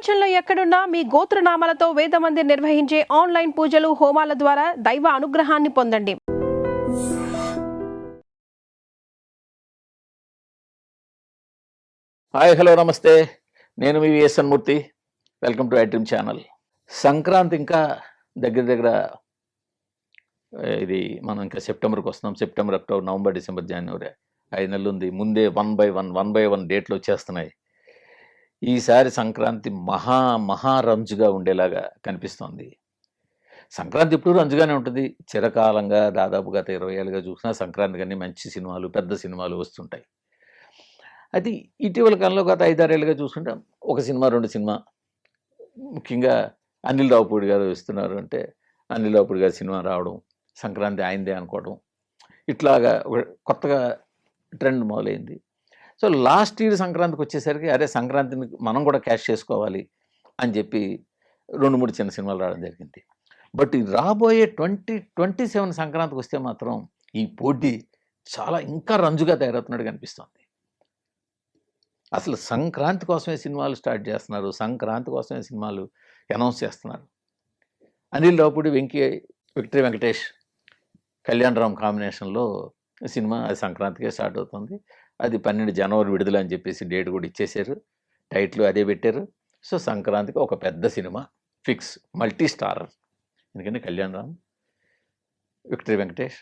ప్రపంచంలో ఎక్కడున్నా మీ గోత్రనామాలతో వేదమందిర్ నిర్వహించే ఆన్లైన్ పూజలు హోమాల ద్వారా దైవ అనుగ్రహాన్ని పొందండి. హాయ్, హలో, నమస్తే. నేను మీ VSN Murthy. Welcome to iDream channel. Sankranti ఇంకా దగ్గర ఇది మనం ఇంకా సెప్టెంబర్కి వస్తున్నాం. సెప్టెంబర్, అక్టోబర్, నవంబర్, డిసెంబర్, జనవరి 5 నెలలు ఉంది. ముందే వన్ బై వన్ డేట్లు వచ్చేస్తున్నాయి. ఈసారి సంక్రాంతి మహా రంజుగా ఉండేలాగా కనిపిస్తోంది. సంక్రాంతి ఇప్పుడు రంజుగానే ఉంటుంది. చిరకాలంగా దాదాపు గత 20 ఏళ్ళుగా చూసినా సంక్రాంతి కానీ మంచి సినిమాలు, పెద్ద సినిమాలు వస్తుంటాయి. అది ఇటీవల కాలంలో గత 5-6 ఏళ్ళుగా చూసుకుంటే ఒక సినిమా, 2 సినిమా, ముఖ్యంగా అనిల్ రావుపూడి గారు ఇస్తున్నారు అంటే అనిల్ రావుపూడి గారి సినిమా రావడం, సంక్రాంతి ఆయనదే అనుకోవడం, ఇట్లాగా కొత్తగా ట్రెండ్ మొదలైంది. సో లాస్ట్ ఇయర్ సంక్రాంతికి వచ్చేసరికి అరే సంక్రాంతిని మనం కూడా క్యాష్ చేసుకోవాలి అని చెప్పి 2-3 చిన్న సినిమాలు రావడం జరిగింది. బట్ ఈ రాబోయే 2027 సంక్రాంతికి వస్తే మాత్రం ఈ పోటీ చాలా ఇంకా రంజుగా తయారవుతున్నట్టు కనిపిస్తుంది. అసలు సంక్రాంతి కోసమే సినిమాలు స్టార్ట్ చేస్తున్నారు, సంక్రాంతి కోసమే సినిమాలు అనౌన్స్ చేస్తున్నారు. అనిల్ రావుపూడి, విక్టరీ వెంకటేష్, కళ్యాణ్ రామ్ కాంబినేషన్లో సినిమా అది సంక్రాంతికే స్టార్ట్ అవుతుంది. అది 12 జనవరి విడుదల అని చెప్పేసి డేట్ కూడా ఇచ్చేశారు, టైటిల్ అదే పెట్టారు. సో సంక్రాంతికి ఒక పెద్ద సినిమా ఫిక్స్, మల్టీ స్టారర్. ఎందుకంటే కళ్యాణ్ రామ్, విక్టరీ వెంకటేష్,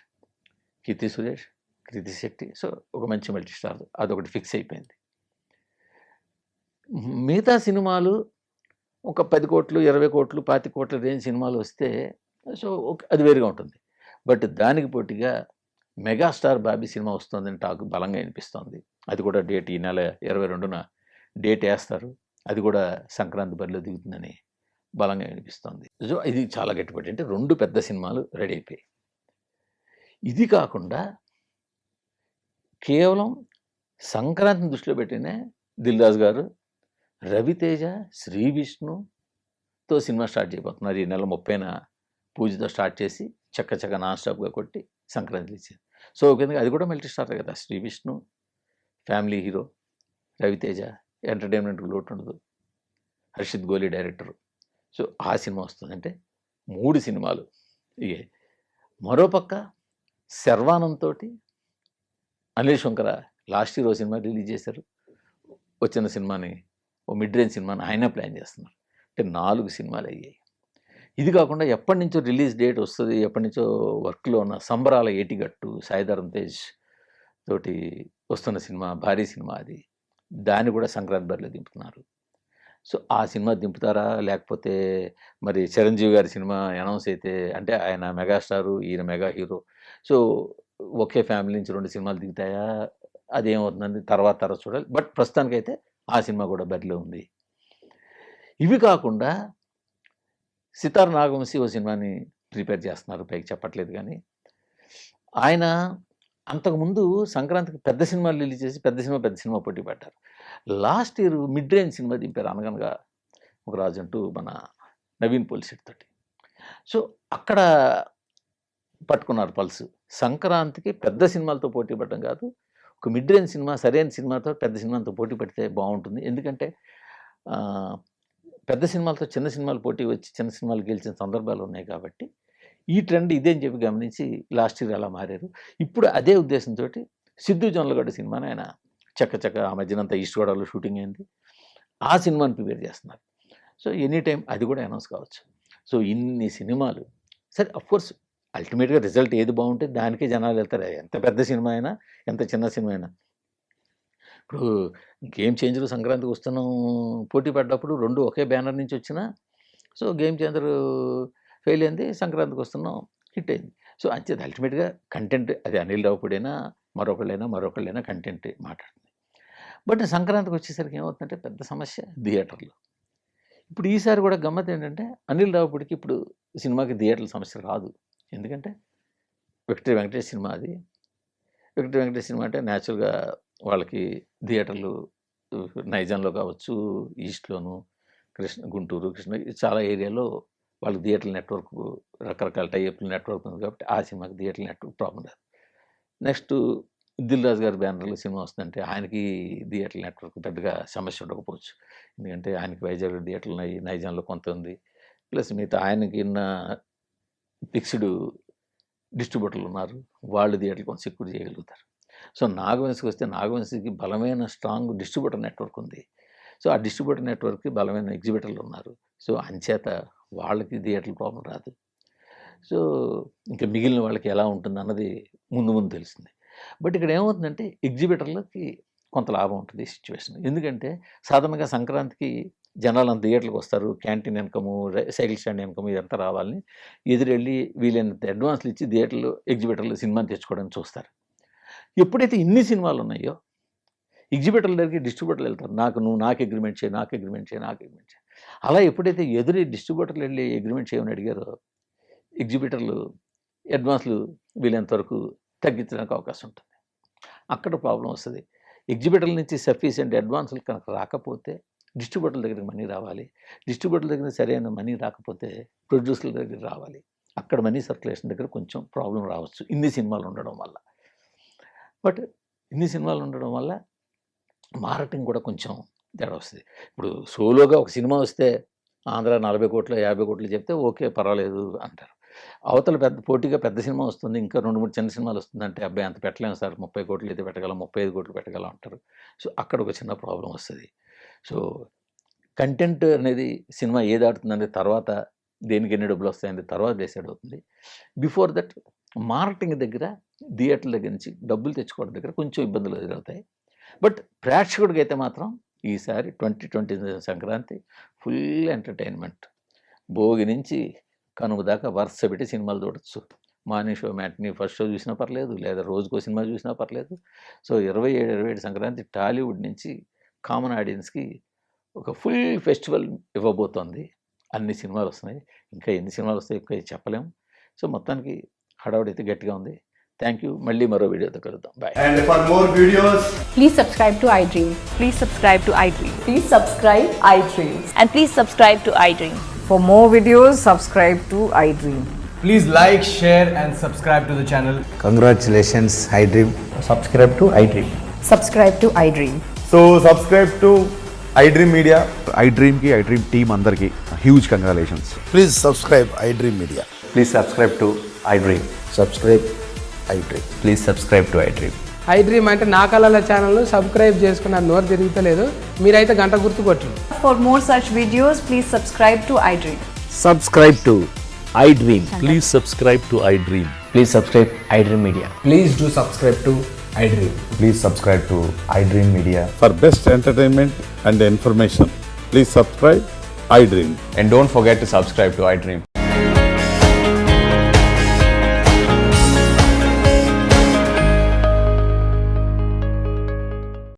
కీర్తి సురేష్, కృతి శెట్టి, సో ఒక మంచి మల్టీ స్టార్, అదొకటి ఫిక్స్ అయిపోయింది. మిగతా సినిమాలు ఒక 10 కోట్లు, 20 కోట్లు, 25 కోట్ల రేంజ్ సినిమాలు వస్తే సో అది వేరుగా ఉంటుంది. బట్ దానికి పోటీగా మెగాస్టార్ బాబీ సినిమా వస్తుందని టాక్ బలంగా వినిపిస్తుంది. అది కూడా డేట్ ఈ నెల 22న డేట్ వేస్తారు. అది కూడా సంక్రాంతి బరిలో దిగుతుందని బలంగా వినిపిస్తుంది. సో ఇది చాలా గట్టిపడి, అంటే 2 పెద్ద సినిమాలు రెడీ అయిపోయాయి. ఇది కాకుండా కేవలం సంక్రాంతిని దృష్టిలో పెట్టినే దిల్ రాజు గారు రవితేజ, శ్రీ విష్ణుతో సినిమా స్టార్ట్ చేయబోతున్నారు. ఈ నెల 30న పూజతో స్టార్ట్ చేసి చక్క నాన్ స్టాప్గా కొట్టి సంక్రాంతి ఇచ్చారు. సో కింద అది కూడా మల్టీ స్టార్ కదా. శ్రీ విష్ణు ఫ్యామిలీ హీరో, రవితేజ ఎంటర్టైన్మెంట్కి లోటు ఉండదు, హర్షిత్ గోలీ డైరెక్టరు. సో ఆ సినిమా వస్తుంది. అంటే 3 సినిమాలు ఇగే. మరోపక్క శర్వానంద్తో Anil Shankara last year cinema release చేశారు. వచ్చిన సినిమాని ఓ మిడ్ రేంజ్ సినిమాని ఆయన ప్లాన్ చేస్తున్నారు. అంటే 4 సినిమాలు అయ్యాయి. ఇది కాకుండా ఎప్పటి నుంచో రిలీజ్ డేట్ వస్తుంది, ఎప్పటి నుంచో వర్క్లో ఉన్న సంబరాల ఏటిగట్టు, సాయిధరం తేజ్ తోటి వస్తున్న సినిమా, భారీ సినిమా అది. దాన్ని కూడా సంక్రాంతి బరిలో దింపుతున్నారు. సో ఆ సినిమా దింపుతారా, లేకపోతే మరి చిరంజీవి గారి సినిమా అనౌన్స్ అయితే, అంటే ఆయన మెగాస్టారు, ఈయన మెగా హీరో, సో ఒకే ఫ్యామిలీ నుంచి 2 సినిమాలు దిగుతాయా, అదేమవుతుందని తర్వాత చూడాలి. బట్ ప్రస్తుతానికైతే ఆ సినిమా కూడా బరిలో ఉంది. ఇవి కాకుండా సితార్ నాగవంశీ ఓ సినిమాని ప్రిపేర్ చేస్తున్నారు, పైకి చెప్పట్లేదు కానీ. ఆయన అంతకుముందు సంక్రాంతికి పెద్ద సినిమాలు రిలీజ్ చేసి పెద్ద సినిమా పోటీ పడ్డారు. Last year mid range cinema దింపారు, అనగనగా ఒక రాజు అంటూ మన నవీన్ పోలిశెట్టి తోటి. సో అక్కడ పట్టుకున్నారు పల్స్. సంక్రాంతికి పెద్ద సినిమాలతో పోటీ పడడం కాదు, ఒక మిడ్ రేంజ్ సినిమా, సరైన సినిమాతో పెద్ద సినిమాతో పోటీ పడితే బాగుంటుంది. ఎందుకంటే పెద్ద సినిమాలతో చిన్న సినిమాలు పోటీ వచ్చి చిన్న సినిమాలు గెలిచిన సందర్భాలు ఉన్నాయి కాబట్టి ఈ ట్రెండ్ ఇదే అని చెప్పి గమనించి లాస్ట్ ఇయర్ అలా మారారు. ఇప్పుడు అదే ఉద్దేశంతో సిద్ధు జొన్నలగడ్డ సినిమాని ఆయన చక్క ఆ మధ్యనంతా ఈస్ట్ గోదావరిలో షూటింగ్ అయింది, ఆ సినిమాని ప్రిపేర్ చేస్తున్నారు. సో ఎనీ టైం అది కూడా అనౌన్స్ కావచ్చు. సో ఇన్ని సినిమాలు సరే, అఫ్కోర్స్ అల్టిమేట్గా రిజల్ట్ ఏది బాగుంటే దానికే జనాలు వెళ్తారు, ఎంత పెద్ద సినిమా అయినా ఎంత చిన్న సినిమా అయినా. ఇప్పుడు గేమ్ చేంజర్ సంక్రాంతికి వస్తున్నాం పోటీ పడ్డప్పుడు 2 ఒకే బ్యానర్ నుంచి వచ్చినా, సో గేమ్ చేంజర్ ఫెయిల్ అయింది, సంక్రాంతికి వస్తున్నాం హిట్ అయింది. సో అంతే, అల్టిమేట్గా కంటెంట్ అది అనిల్ రావుపూడైనా మరొకళ్ళైనా కంటెంట్ మాట్లాడుతుంది. బట్ సంక్రాంతికి వచ్చేసరికి ఏమవుతుందంటే పెద్ద సమస్య థియేటర్లు. ఇప్పుడు ఈసారి కూడా గమ్మత్ ఏంటంటే అనిల్ రావుపూడికి ఇప్పుడు సినిమాకి థియేటర్ల సమస్య రాదు. ఎందుకంటే విక్టరీ వెంకటేష్ సినిమా అది. విక్టరీ వెంకటేష్ సినిమా అంటే న్యాచురల్గా వాళ్ళకి థియేటర్లు నైజాంలో కావచ్చు, ఈస్ట్లోను, గుంటూరు, కృష్ణ, చాలా ఏరియాలో వాళ్ళకి థియేటర్ల నెట్వర్క్, రకరకాల టైప్ల నెట్వర్క్ ఉంది కాబట్టి ఆ సినిమాకి థియేటర్ల నెట్వర్క్ ప్రాబ్లం లేదు. నెక్స్ట్ దిల్ రాజు గారి బ్యానర్లో సినిమా వస్తుందంటే ఆయనకి థియేటర్ నెట్వర్క్ పెద్దగా సమస్య ఉండకపోవచ్చు. ఎందుకంటే ఆయనకి వైజాగ్లో థియేటర్లు ఉన్నాయి, నైజాంలో కొంత ఉంది. ప్లస్ మిగతా ఆయనకి ఉన్న ఫిక్స్డ్ డిస్ట్రిబ్యూటర్లు ఉన్నారు, వాళ్ళు థియేటర్లు కొంచెం సెక్యూర్ చేయగలుగుతారు. సో నాగవంశికి వస్తే నాగవంశికి బలమైన స్ట్రాంగ్ డిస్ట్రిబ్యూటర్ నెట్వర్క్ ఉంది. సో ఆ డిస్ట్రిబ్యూటర్ నెట్వర్క్కి బలమైన ఎగ్జిబిటర్లు ఉన్నారు. సో అంచేత వాళ్ళకి థియేటర్ల ప్రాబ్లం రాదు. సో ఇంకా మిగిలిన వాళ్ళకి ఎలా ఉంటుంది అన్నది ముందు ముందు తెలుస్తుంది. బట్ ఇక్కడ ఏమవుతుందంటే ఎగ్జిబిటర్లకి కొంత లాభం ఉంటుంది ఈ సిచ్యువేషన్. ఎందుకంటే సాధారణంగా సంక్రాంతికి జనాలు అంత థియేటర్లకు వస్తారు, canteen income, cycle stand income ఇదంతా రావాలని ఎదురెళ్ళి వీలైనంత అడ్వాన్స్లు ఇచ్చి థియేటర్లు ఎగ్జిబిటర్లు సినిమాని తెచ్చుకోవడానికి చూస్తారు. ఎప్పుడైతే ఇన్ని సినిమాలు ఉన్నాయో ఎగ్జిబిటర్ల దగ్గరికి డిస్ట్రిబ్యూటర్లు వెళ్తారు, నువ్వు నాకు అగ్రిమెంట్ చేయి, నాకు అగ్రిమెంట్ చేయి, నాకు అగ్రిమెంట్ చేయి. అలా ఎప్పుడైతే ఎదురు డిస్ట్రిబ్యూటర్లు వెళ్ళి అగ్రిమెంట్ చేయమని అడిగారో ఎగ్జిబిటర్లు అడ్వాన్స్లు వీలైనంత వరకు తగ్గించడానికి అవకాశం ఉంటుంది. అక్కడ ప్రాబ్లం వస్తుంది. ఎగ్జిబిటర్ల నుంచి సఫిషియెంట్ అడ్వాన్సులు కనుక రాకపోతే డిస్ట్రిబ్యూటర్ల దగ్గరికి మనీ రావాలి, డిస్ట్రిబ్యూటర్ల దగ్గర సరైన మనీ రాకపోతే ప్రొడ్యూసర్ల దగ్గర రావాలి. అక్కడ మనీ సర్క్యులేషన్ దగ్గర కొంచెం ప్రాబ్లం రావచ్చు ఇన్ని సినిమాలు ఉండడం వల్ల. బట్ ఇన్ని సినిమాలు ఉండడం వల్ల మార్కెటింగ్ కూడా కొంచెం తేడా వస్తుంది. ఇప్పుడు సోలోగా ఒక సినిమా వస్తే ఆంధ్ర 40 కోట్లు 50 కోట్లు చెప్తే ఓకే పర్వాలేదు అంటారు. అవతల పోటీగా పెద్ద సినిమా వస్తుంది, ఇంకా 2-3 చిన్న సినిమాలు వస్తుందంటే అబ్బాయి అంత పెట్టలేము సార్, 30 కోట్లు అయితే పెట్టగలం, 35 కోట్లు పెట్టగలం అంటారు. సో అక్కడ ఒక చిన్న ప్రాబ్లం వస్తుంది. సో కంటెంట్ అనేది సినిమా ఏది ఆడుతుందంటే తర్వాత దేనికి ఎన్ని డబ్బులు వస్తాయనేది తర్వాత డిసైడ్ అవుతుంది. బిఫోర్ దట్ మార్కెటింగ్ దగ్గర థియేటర్ల దగ్గర నుంచి డబ్బులు తెచ్చుకోవడం దగ్గర కొంచెం ఇబ్బందులు ఎదురవుతాయి. బట్ ప్రేక్షకుడికి అయితే మాత్రం ఈసారి 2020 సంక్రాంతి ఫుల్ ఎంటర్టైన్మెంట్. భోగి నుంచి కనుమ దాకా వరుస పెట్టి సినిమాలు చూడొచ్చు. Morning show, matinee, first show చూసినా పర్లేదు, లేదా రోజుకో సినిమా చూసినా పర్లేదు. సో 27 సంక్రాంతి టాలీవుడ్ నుంచి కామన్ ఆడియన్స్కి ఒక ఫుల్ ఫెస్టివల్ ఇవ్వబోతోంది. అన్ని సినిమాలు వస్తున్నాయి, ఇంకా ఎన్ని సినిమాలు వస్తాయి ఇంకా చెప్పలేము. సో మొత్తానికి హడావుడైతే గట్టిగా ఉంది. Thank you. మళ్ళీ మరో వీడియోతో కలుద్దాం. Bye. And for more videos, Please subscribe to iDream. Please subscribe to iDream. Please subscribe iDream. And please subscribe to iDream. For more videos, subscribe to iDream. please like, share and subscribe to the channel. Congratulations, iDream. Subscribe to iDream. Subscribe to iDream. So subscribe to iDream Media. iDream की iDream team अंदर की huge congratulations. Please subscribe iDream Media. Please subscribe to iDream. Subscribe iDream. Please subscribe to iDream. iDream అంటే నా కళల ఛానల్ను subscribe చేసుకున్న నోరు తిరుగుతలేదు, మీరైతే గంట గుర్తు కొట్టండి. For more such videos, please subscribe to iDream. Subscribe to iDream. Please subscribe to iDream. Please subscribe iDream Media. Please do subscribe to iDream. Please subscribe to iDream Media. For best entertainment and information, please subscribe iDream. And don't forget to subscribe to iDream.